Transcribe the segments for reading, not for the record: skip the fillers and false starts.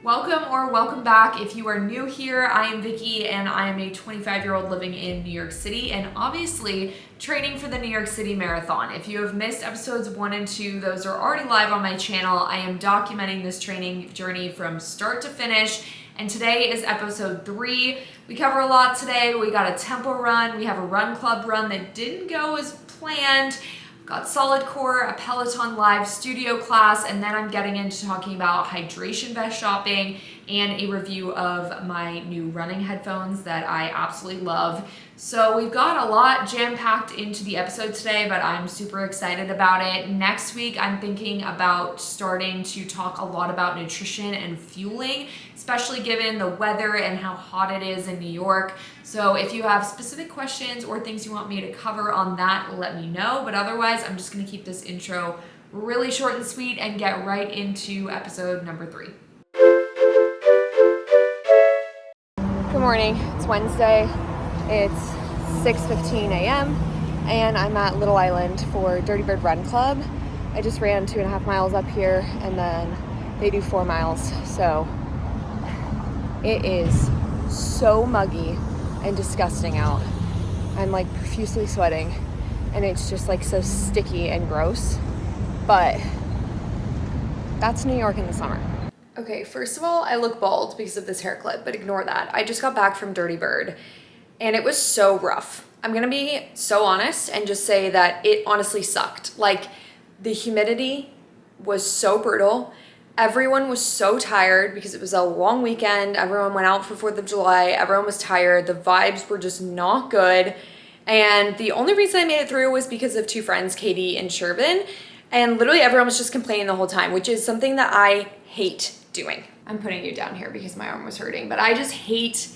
Welcome back. If you are new here, I am Vicky and I am a 25-year-old living in New York City and obviously training for the New York City Marathon. If you have missed episodes 1 and 2, those are already live on my channel. I am documenting this training journey from start to finish, and today is episode 3. We cover a lot today. We got a tempo run, we have a run club run that didn't go as planned. Got solidcore, a Peloton live studio class, and then I'm getting into talking about hydration vest shopping and a review of my new running headphones that I absolutely love. So we've got a lot jam-packed into the episode today, but I'm super excited about it. Next week, I'm thinking about starting to talk a lot about nutrition and fueling, especially given the weather and how hot it is in New York. So if you have specific questions or things you want me to cover on that, let me know. But otherwise, I'm just gonna keep this intro really short and sweet and get right into episode number 3. Good morning, it's Wednesday. It's 6:15 a.m. and I'm at Little Island for Dirty Bird Run Club. I just ran 2.5 miles up here and then they do 4 miles. So it is so muggy and disgusting out. I'm like profusely sweating and it's just like so sticky and gross, but that's New York in the summer. Okay, first of all, I look bald because of this hair clip, but ignore that. I just got back from Dirty Bird and it was so rough. I'm gonna be so honest and just say that it honestly sucked. Like, the humidity was so brutal. Everyone was so tired because it was a long weekend. Everyone went out for 4th of July. Everyone was tired. The vibes were just not good. And the only reason I made it through was because of 2 friends, Katie and Shervin. And literally everyone was just complaining the whole time, which is something that I hate doing. I'm putting you down here because my arm was hurting, but I just hate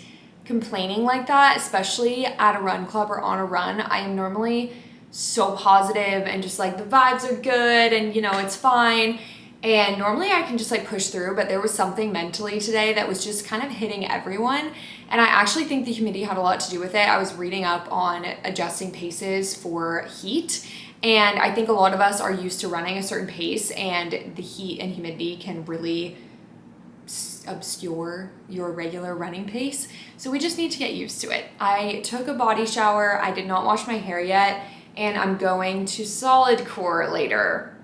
complaining like that, especially at a run club or on a run. I am normally so positive and just like the vibes are good and you know, it's fine. And normally I can just like push through, but there was something mentally today that was just kind of hitting everyone. And I actually think the humidity had a lot to do with it. I was reading up on adjusting paces for heat. And I think a lot of us are used to running a certain pace, and the heat and humidity can really obscure your regular running pace. So we just need to get used to it. I took a body shower. I did not wash my hair yet, and I'm going to solidcore later.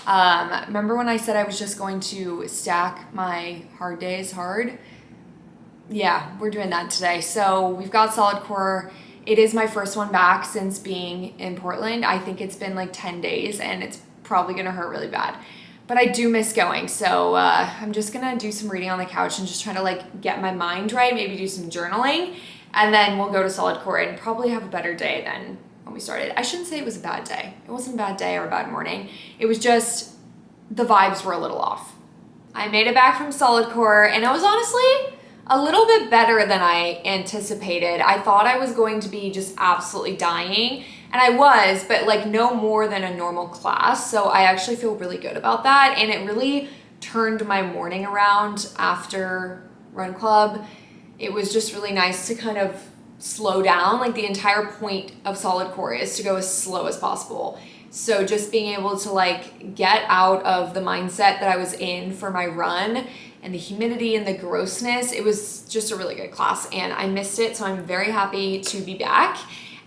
Remember when I said I was just going to stack my hard days hard? Yeah, we're doing that today. So we've got solidcore. It is my first one back since being in Portland. I think it's been like 10 days and it's probably gonna hurt really bad. But I do miss going, so I'm just gonna do some reading on the couch and just try to like get my mind right, maybe do some journaling, and then we'll go to solidcore and probably have a better day than when we started. I shouldn't say it was a bad day. It wasn't a bad day or a bad morning. It was just the vibes were a little off. I made it back from solidcore and it was honestly a little bit better than I anticipated. I thought I was going to be just absolutely dying, and I was, but like no more than a normal class. So I actually feel really good about that, and it really turned my morning around after Run Club. It was just really nice to kind of slow down. Like, the entire point of solidcore is to go as slow as possible. So just being able to like get out of the mindset that I was in for my run and the humidity and the grossness, it was just a really good class and I missed it. So I'm very happy to be back.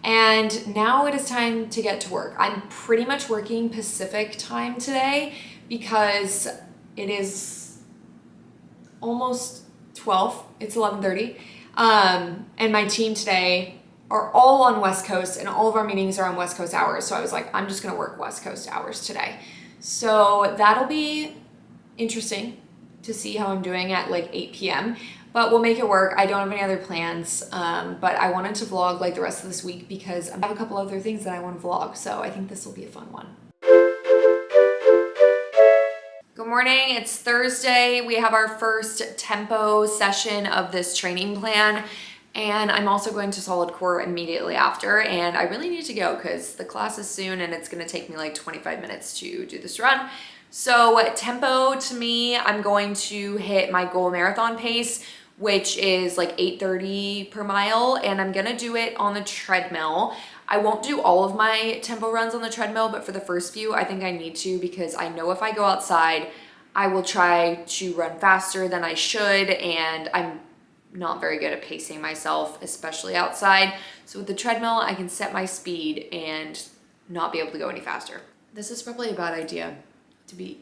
And now it is time to get to work. I'm pretty much working Pacific time today because it is almost 12. It's 11:30. And my team today are all on West Coast and all of our meetings are on West Coast hours. So I was like, I'm just gonna work West Coast hours today. So that'll be interesting to see how I'm doing at like 8 p.m. But we'll make it work. I don't have any other plans, but I wanted to vlog like the rest of this week because I have a couple other things that I want to vlog. So I think this will be a fun one. Good morning, it's Thursday. We have our first tempo session of this training plan. And I'm also going to solidcore immediately after, and I really need to go because the class is soon and it's gonna take me like 25 minutes to do this run. So tempo to me, I'm going to hit my goal marathon pace, which is like 8:30 per mile, and I'm gonna do it on the treadmill. I won't do all of my tempo runs on the treadmill, but for the first few, I think I need to because I know if I go outside, I will try to run faster than I should, and I'm not very good at pacing myself, especially outside. So with the treadmill, I can set my speed and not be able to go any faster. This is probably a bad idea to be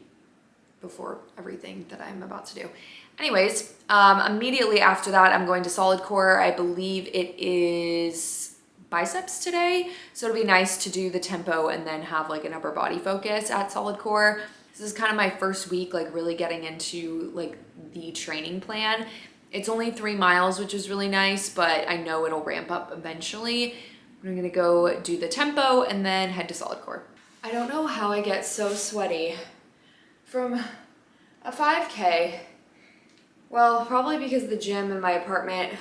before everything that I'm about to do. Anyways, immediately after that, I'm going to solid core. I believe it is biceps today. So it'll be nice to do the tempo and then have like an upper body focus at solid core. This is kind of my first week, like really getting into like the training plan. It's only 3 miles, which is really nice, but I know it'll ramp up eventually. I'm gonna go do the tempo and then head to solid core. I don't know how I get so sweaty from a 5K. Well, probably because the gym in my apartment,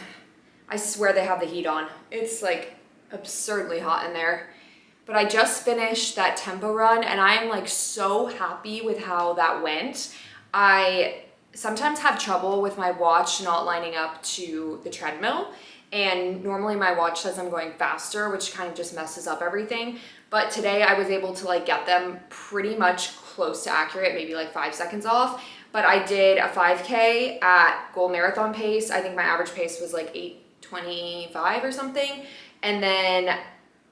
I swear they have the heat on. It's like absurdly hot in there. But I just finished that tempo run and I am like so happy with how that went. I sometimes have trouble with my watch not lining up to the treadmill. And normally my watch says I'm going faster, which kind of just messes up everything. But today I was able to like get them pretty much close to accurate, maybe like 5 seconds off. But I did a 5K at goal marathon pace. I think my average pace was like 8:25 or something. And then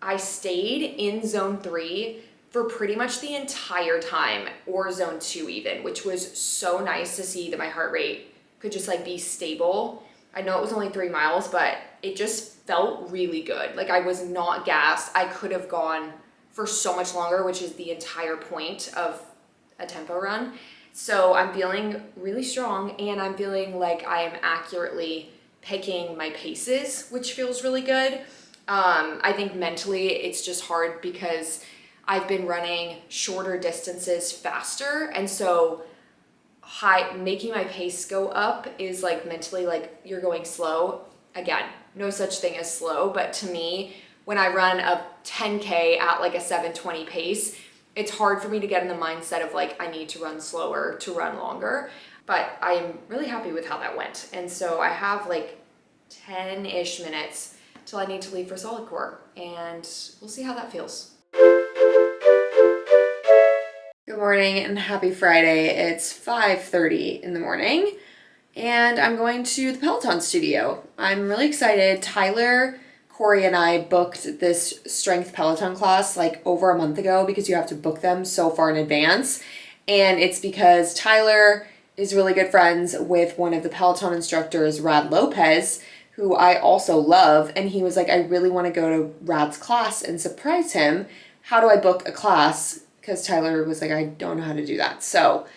I stayed in zone 3 for pretty much the entire time, or zone 2 even, which was so nice to see that my heart rate could just like be stable. I know it was only 3 miles, but it just felt really good. Like I was not gassed. I could have gone for so much longer, which is the entire point of a tempo run. So I'm feeling really strong and I'm feeling like I am accurately picking my paces, which feels really good. I think mentally it's just hard because I've been running shorter distances faster. And so making my pace go up is like mentally like you're going slow. Again, no such thing as slow, but to me, when I run a 10K at like a 7:20 pace, it's hard for me to get in the mindset of like, I need to run slower to run longer. But I'm really happy with how that went. And so I have like 10-ish minutes till I need to leave for solid core, and we'll see how that feels. Good morning and happy Friday. It's 5:30 in the morning and I'm going to the Peloton studio. I'm really excited. Tyler, Corey, and I booked this strength Peloton class like over a month ago because you have to book them so far in advance. And it's because Tyler is really good friends with one of the Peloton instructors, Rad Lopez, who I also love. And he was like, I really want to go to Rad's class and surprise him. How do I book a class? Because Tyler was like, I don't know how to do that. So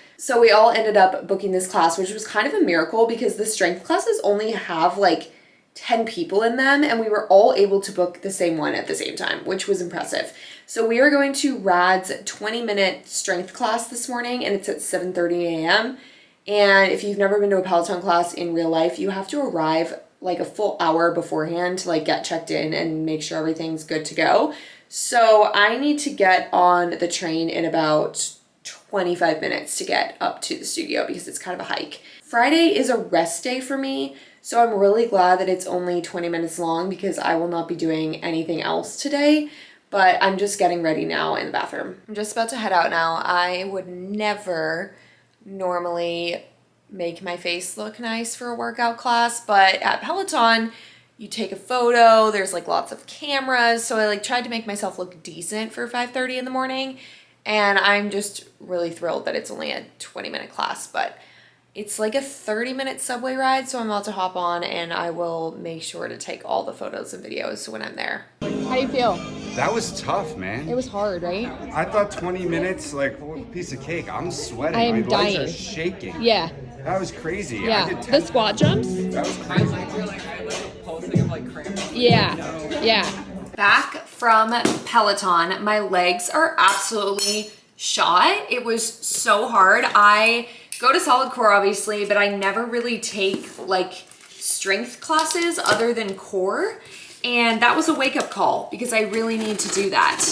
we all ended up booking this class, which was kind of a miracle because the strength classes only have like 10 people in them, and we were all able to book the same one at the same time, which was impressive. So we are going to Rad's 20-minute strength class this morning, and it's at 7:30 a.m. And if you've never been to a Peloton class in real life, you have to arrive like a full hour beforehand to like get checked in and make sure everything's good to go. So I need to get on the train in about 25 minutes to get up to the studio because it's kind of a hike. Friday is a rest day for me, so I'm really glad that it's only 20 minutes long because I will not be doing anything else today, but I'm just getting ready now in the bathroom. I'm just about to head out now. I would never normally make my face look nice for a workout class, but at Peloton, you take a photo, there's like lots of cameras, so I like tried to make myself look decent for 5:30 in the morning, and I'm just really thrilled that it's only a 20-minute class, but it's like a 30-minute subway ride, so I'm about to hop on and I will make sure to take all the photos and videos when I'm there. How do you feel? That was tough, man. It was hard, right? I thought 20 minutes, like, a piece of cake. I'm sweating. I am My dying. legs are shaking. Yeah. That was crazy. Yeah. I did 10. The squat jumps? That was crazy. Yeah. Back from Peloton, my legs are absolutely shot. It was so hard. I go to solid core obviously, but I never really take like strength classes other than core. And that was a wake-up call because I really need to do that.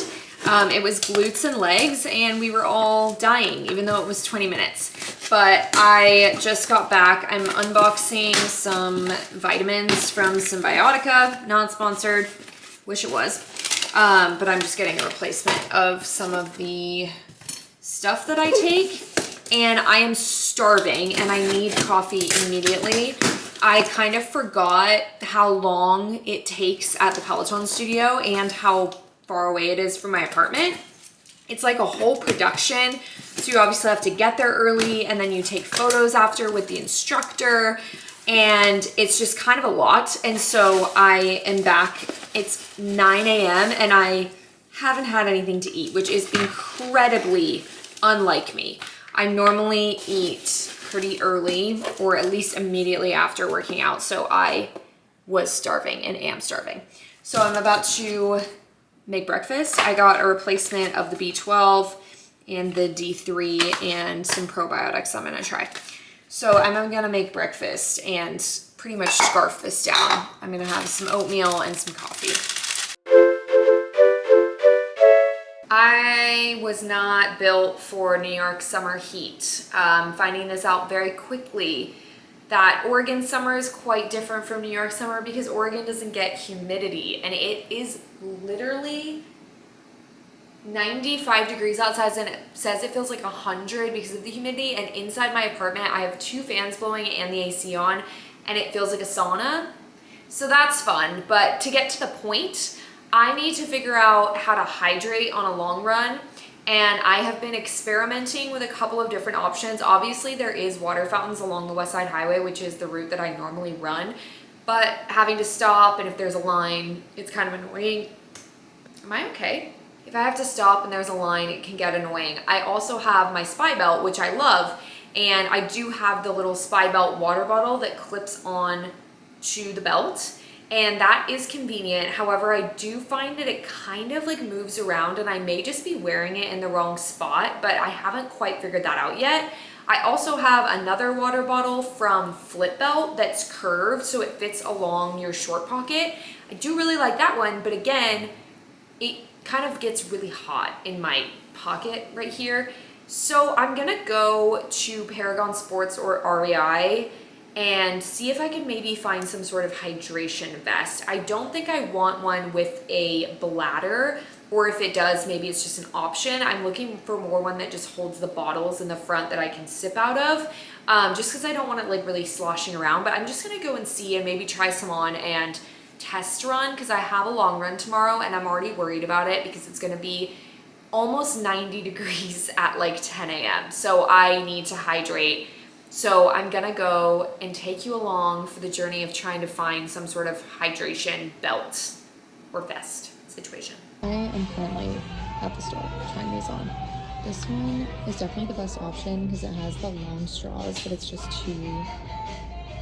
It was glutes and legs and we were all dying even though it was 20 minutes. But I just got back. I'm unboxing some vitamins from Symbiotica, not sponsored, wish it was. But I'm just getting a replacement of some of the stuff that I take. and I am starving and I need coffee immediately. I kind of forgot how long it takes at the Peloton studio and how far away it is from my apartment. It's like a whole production. So you obviously have to get there early and then you take photos after with the instructor, and it's just kind of a lot. And so I am back, it's 9 a.m. and I haven't had anything to eat, which is incredibly unlike me. I normally eat pretty early or at least immediately after working out. So I was starving and am starving. So I'm about to make breakfast. I got a replacement of the B12 and the D3 and some probiotics I'm gonna try. So I'm gonna make breakfast and pretty much scarf this down. I'm gonna have some oatmeal and some coffee. I was not built for New York summer heat. Finding this out very quickly, that Oregon summer is quite different from New York summer because Oregon doesn't get humidity, and it is literally 95 degrees outside and it says it feels like 100 because of the humidity, and inside my apartment I have 2 fans blowing and the AC on and it feels like a sauna. So that's fun, but to get to the point, I need to figure out how to hydrate on a long run, and I have been experimenting with a couple of different options. Obviously there is water fountains along the West Side Highway, which is the route that I normally run, but having to stop, and if there's a line, it's kind of annoying. Am I okay? If I have to stop and there's a line, it can get annoying. I also have my Spy Belt, which I love, and I do have the little Spy Belt water bottle that clips on to the belt, and that is convenient. However, I do find that it kind of like moves around, and I may just be wearing it in the wrong spot, but I haven't quite figured that out yet. I also have another water bottle from Flip Belt that's curved, so it fits along your short pocket. I do really like that one, but again, it kind of gets really hot in my pocket right here. So I'm gonna go to Paragon Sports or REI and see if I can maybe find some sort of hydration vest. I don't think I want one with a bladder, or if it does, maybe it's just an option. I'm looking for more one that just holds the bottles in the front that I can sip out of, just because I don't want it like really sloshing around. But I'm just gonna go and see and maybe try some on and test run, because I have a long run tomorrow and I'm already worried about it because it's gonna be almost 90 degrees at like 10 a.m. So I need to hydrate. So I'm gonna go and take you along for the journey of trying to find some sort of hydration belt or vest situation. I am currently at the store trying these on. This one is definitely the best option because it has the long straws, but it's just 2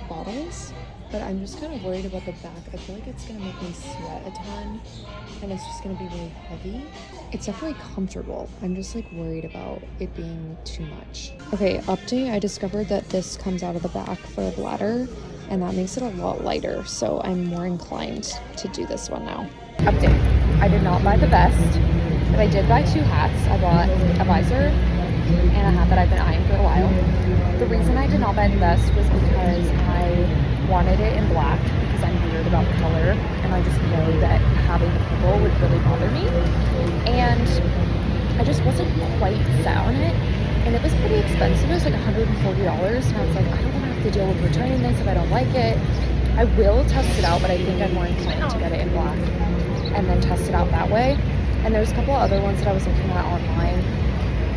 bottles. But I'm just kind of worried about the back. I feel like it's gonna make me sweat a ton and it's just gonna be really heavy. It's definitely comfortable. I'm just like worried about it being too much. Okay, update. I discovered that this comes out of the back for a bladder and that makes it a lot lighter. So I'm more inclined to do this one now. Update. I did not buy the vest, but I did buy 2 hats. I bought a visor and a hat that I've been eyeing for a while. The reason I did not buy the vest was because I wanted it in black because I'm weird about color, and I just know that having the purple would really bother me, and I just wasn't quite set on it, and it was pretty expensive. It was like $140, and I was like, I don't want to have to deal with returning this if I don't like it. I will test it out, but I think I'm more inclined to get it in black and then test it out that way. And there's a couple other ones that I was looking at online,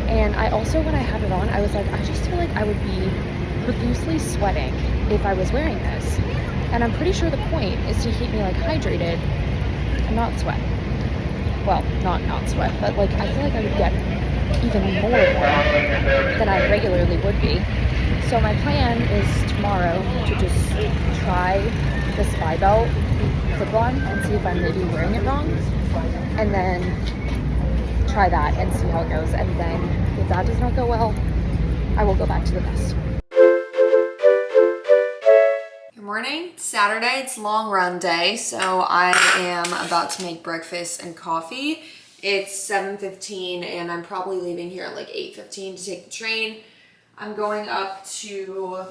and I also, when I had it on, I was like, I just feel like I would be profusely sweating if I was wearing this, and I'm pretty sure the point is to keep me like hydrated and not sweat. Well, not sweat, but like I feel like I would get even more warm than I regularly would be. So my plan is tomorrow to just try the Spy Belt clip-on and see if I'm maybe wearing it wrong, and then try that and see how it goes. And then if that does not go well, I will go back to the vest. Morning, Saturday, it's long run day, so I am about to make breakfast and coffee. It's 7:15 and I'm probably leaving here at like 8:15 to take the train. I'm going up to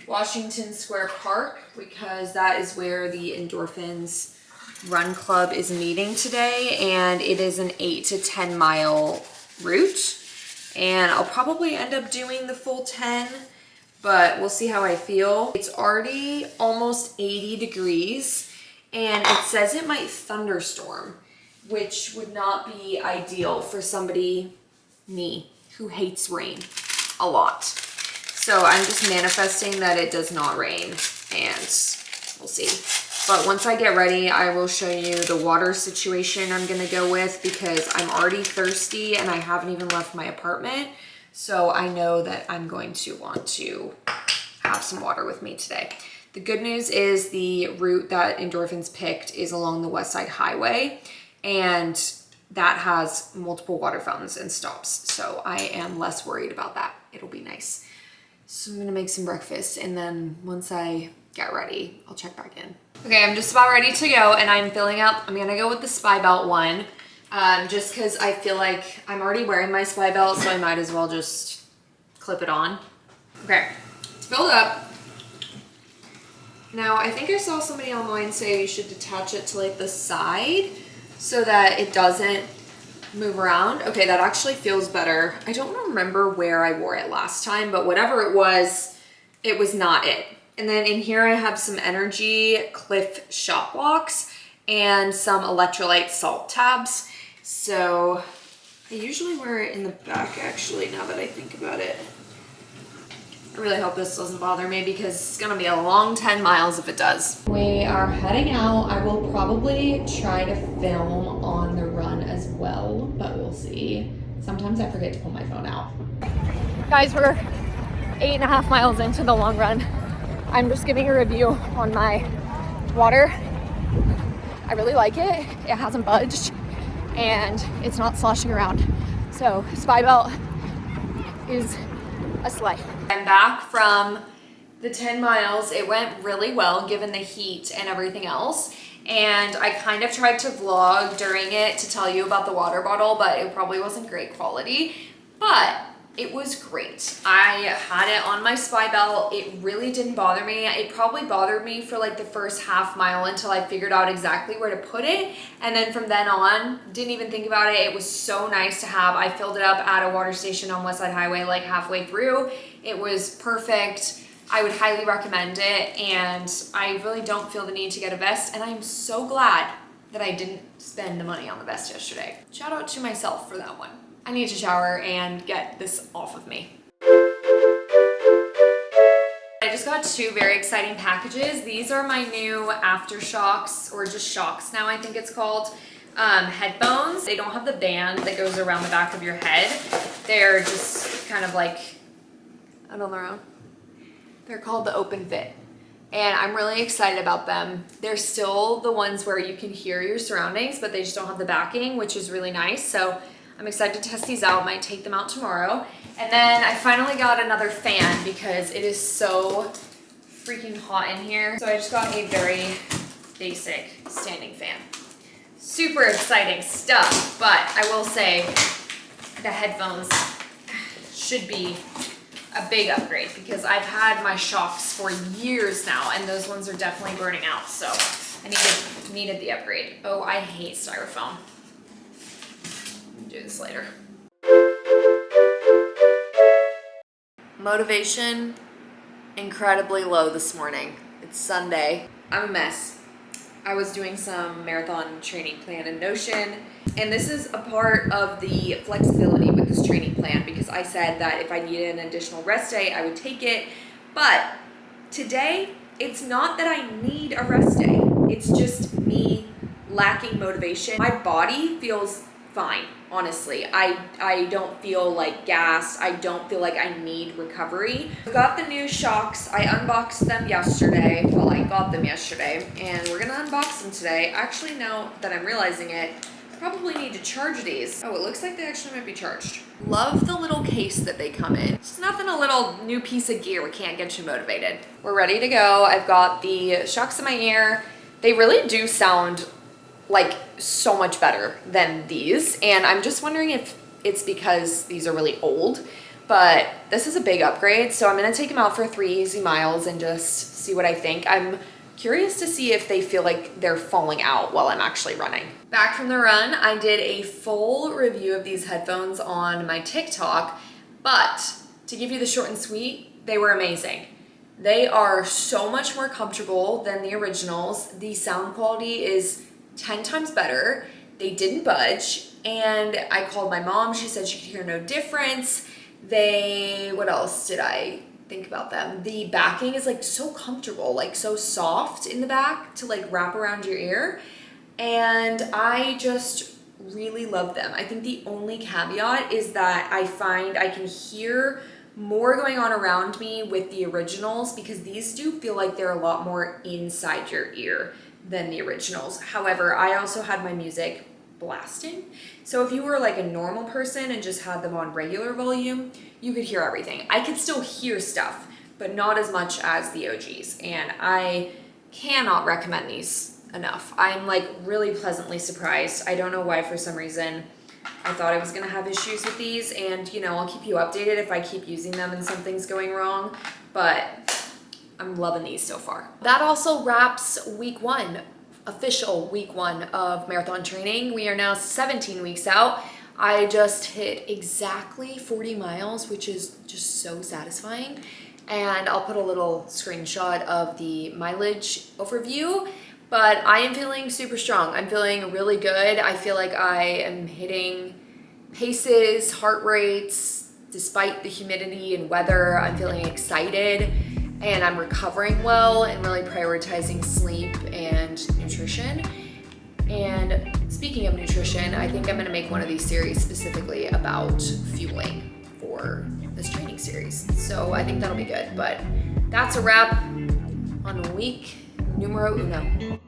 Washington Square Park because that is where the Endorphins Run Club is meeting today, and it is an 8 to 10 mile route. and I'll probably end up doing the full 10, but we'll see how I feel. It's already almost 80 degrees and it says it might thunderstorm, which would not be ideal for somebody, me, who hates rain a lot. So I'm just manifesting that it does not rain, and we'll see. But once I get ready, I will show you the water situation I'm gonna go with, because I'm already thirsty and I haven't even left my apartment. So I know that I'm going to want to have some water with me today. The good news is the route that Endorphins picked is along the West Side Highway, and that has multiple water fountains and stops. So I am less worried about that. It'll be nice. So I'm gonna make some breakfast, and then once I get ready, I'll check back in. Okay, I'm just about ready to go, and I'm filling up. I'm gonna go with the Spy Belt one, just because I feel like I'm already wearing my Spy Belt, so I might as well just clip it on. Okay, it's filled up. Now, I think I saw somebody online say you should detach it to like the side so that it doesn't move around. Okay, that actually feels better. I don't remember where I wore it last time, but whatever it was not it. And then in here I have some Energy Cliff Shot Blocks and some electrolyte salt tabs. So I usually wear it in the back, actually, now that I think about it. I really hope this doesn't bother me, because it's gonna be a long 10 miles if it does. We are heading out. I will probably try to film on the run as well, but we'll see. Sometimes I forget to pull my phone out. Guys, we're 8.5 miles into the long run. I'm just giving a review on my water. I really like it. It hasn't budged and it's not sloshing around. So Spy Belt is a slay. I'm back from the 10 miles. It went really well given the heat and everything else. And I kind of tried to vlog during it to tell you about the water bottle, but it probably wasn't great quality. But it was great. I had it on my Spy Belt. It really didn't bother me. It probably bothered me for like the first half mile until I figured out exactly where to put it. And then from then on, didn't even think about it. It was so nice to have. I filled it up at a water station on West Side Highway like halfway through. It was perfect. I would highly recommend it. And I really don't feel the need to get a vest. And I'm so glad that I didn't spend the money on the vest yesterday. Shout out to myself for that one. I need to shower and get this off of me. I just got 2 very exciting packages. These are my new Aftershocks, or just Shocks now I think it's called, headphones. They don't have the band that goes around the back of your head. They're just kind of like, I don't know, they're called the Open Fit. And I'm really excited about them. They're still the ones where you can hear your surroundings, but they just don't have the backing, which is really nice. So I'm excited to test these out. Might take them out tomorrow. And then I finally got another fan because it is so freaking hot in here. So I just got a very basic standing fan. Super exciting stuff, but I will say the headphones should be a big upgrade, because I've had my Shocks for years now and those ones are definitely burning out. So I needed the upgrade. Oh, I hate styrofoam. Do this later. Motivation incredibly low this morning. It's Sunday. I'm a mess. I was doing some marathon training plan in Notion, and this is a part of the flexibility with this training plan, because I said that if I needed an additional rest day, I would take it. But today, it's not that I need a rest day. It's just me lacking motivation. My body feels fine, honestly. I don't feel like gassed. I don't feel like I need recovery. I got the new Shocks. I unboxed them yesterday. Well, I got them yesterday, and we're gonna unbox them today. Actually, now that I'm realizing it, I probably need to charge these. Oh, it looks like they actually might be charged. Love the little case that they come in. It's nothing a little new piece of gear we can't get you motivated. We're ready to go. I've got the Shocks in my ear. They really do sound like so much better than these, and I'm just wondering if it's because these are really old, but this is a big upgrade. So I'm gonna take them out for 3 easy miles and just see what I think. I'm curious to see if they feel like they're falling out while I'm actually running. Back from the run, I did a full review of these headphones on my TikTok, but to give you the short and sweet, they were amazing. They are so much more comfortable than the originals. The sound quality is 10 times better. They didn't budge, and I called my mom. She said she could hear no difference. What else did I think about them? The backing is like so comfortable, like so soft in the back to like wrap around your ear. And I just really love them. I think the only caveat is that I find I can hear more going on around me with the originals, because these do feel like they're a lot more inside your ear than the originals. However, I also had my music blasting. So if you were like a normal person and just had them on regular volume, you could hear everything. I could still hear stuff, but not as much as the OGs. And I cannot recommend these enough. I'm like really pleasantly surprised. I don't know why, for some reason I thought I was gonna have issues with these, and you know, I'll keep you updated if I keep using them and something's going wrong, but I'm loving these so far. That also wraps week one, official week one of marathon training. We are now 17 weeks out. I just hit exactly 40 miles, which is just so satisfying. And I'll put a little screenshot of the mileage overview. But I am feeling super strong. I'm feeling really good. I feel like I am hitting paces, heart rates, despite the humidity and weather. I'm feeling excited, and I'm recovering well and really prioritizing sleep and nutrition. And speaking of nutrition, I think I'm gonna make one of these series specifically about fueling for this training series. So I think that'll be good. But that's a wrap on week numero uno.